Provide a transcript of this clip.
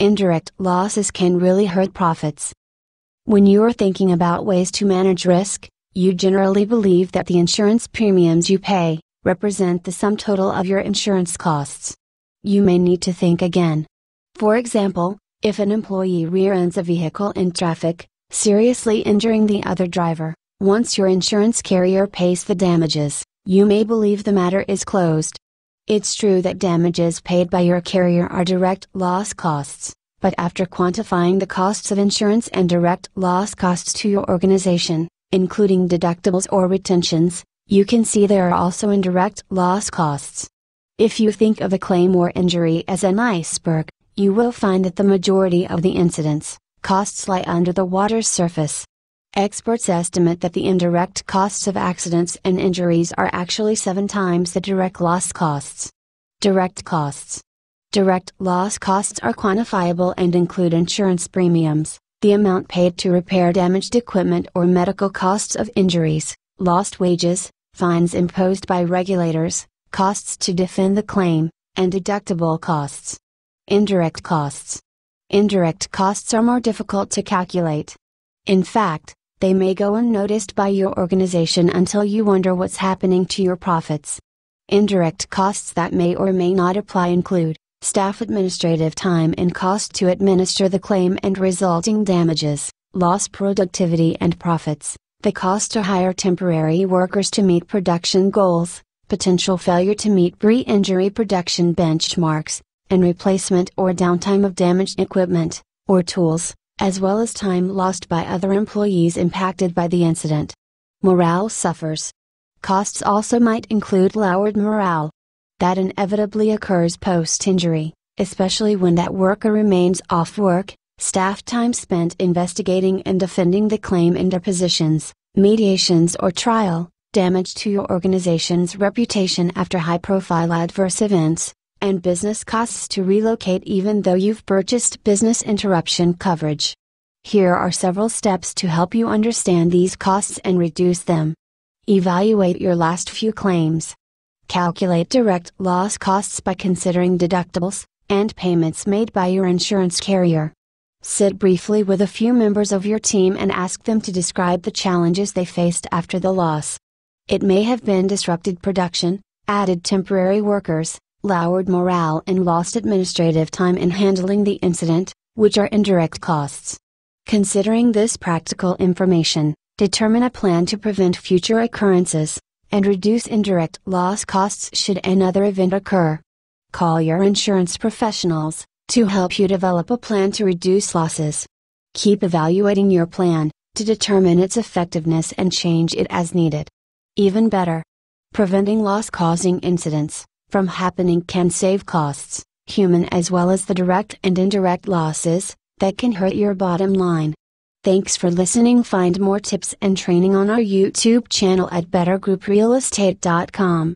Indirect losses can really hurt profits. When you are thinking about ways to manage risk, you generally believe that the insurance premiums you pay represent the sum total of your insurance costs. You may need to think again. For example, if an employee rear-ends a vehicle in traffic, seriously injuring the other driver, once your insurance carrier pays the damages, you may believe the matter is closed. It's true that damages paid by your carrier are direct loss costs, but after quantifying the costs of insurance and direct loss costs to your organization, including deductibles or retentions, you can see there are also indirect loss costs. If you think of a claim or injury as an iceberg, you will find that the majority of the incidents, costs lie under the water's surface. Experts estimate that the indirect costs of accidents and injuries are actually 7 times the direct loss costs. Direct costs. Direct loss costs are quantifiable and include insurance premiums, the amount paid to repair damaged equipment or medical costs of injuries, lost wages, fines imposed by regulators, costs to defend the claim, and deductible costs. Indirect costs. Indirect costs are more difficult to calculate. In fact, they may go unnoticed by your organization until you wonder what's happening to your profits. Indirect costs that may or may not apply include staff administrative time and cost to administer the claim and resulting damages, lost productivity and profits, the cost to hire temporary workers to meet production goals, potential failure to meet pre-injury production benchmarks, and replacement or downtime of damaged equipment or tools, as well as time lost by other employees impacted by the incident. Morale suffers. Costs also might include lowered morale. That inevitably occurs post-injury, especially when that worker remains off work, staff time spent investigating and defending the claim in depositions, mediations or trial, damage to your organization's reputation after high-profile adverse events, and business costs to relocate even though you've purchased business interruption coverage. Here are several steps to help you understand these costs and reduce them. Evaluate your last few claims. Calculate direct loss costs by considering deductibles and payments made by your insurance carrier. Sit briefly with a few members of your team and ask them to describe the challenges they faced after the loss. It may have been disrupted production, added temporary workers, lowered morale and lost administrative time in handling the incident, which are indirect costs. Considering this practical information, determine a plan to prevent future occurrences, and reduce indirect loss costs should another event occur. Call your insurance professionals to help you develop a plan to reduce losses. Keep evaluating your plan to determine its effectiveness and change it as needed. Even better, preventing loss-causing incidents from happening can save costs, human as well as the direct and indirect losses that can hurt your bottom line. Thanks for listening. Find more tips and training on our YouTube channel at bettergrouprealestate.com.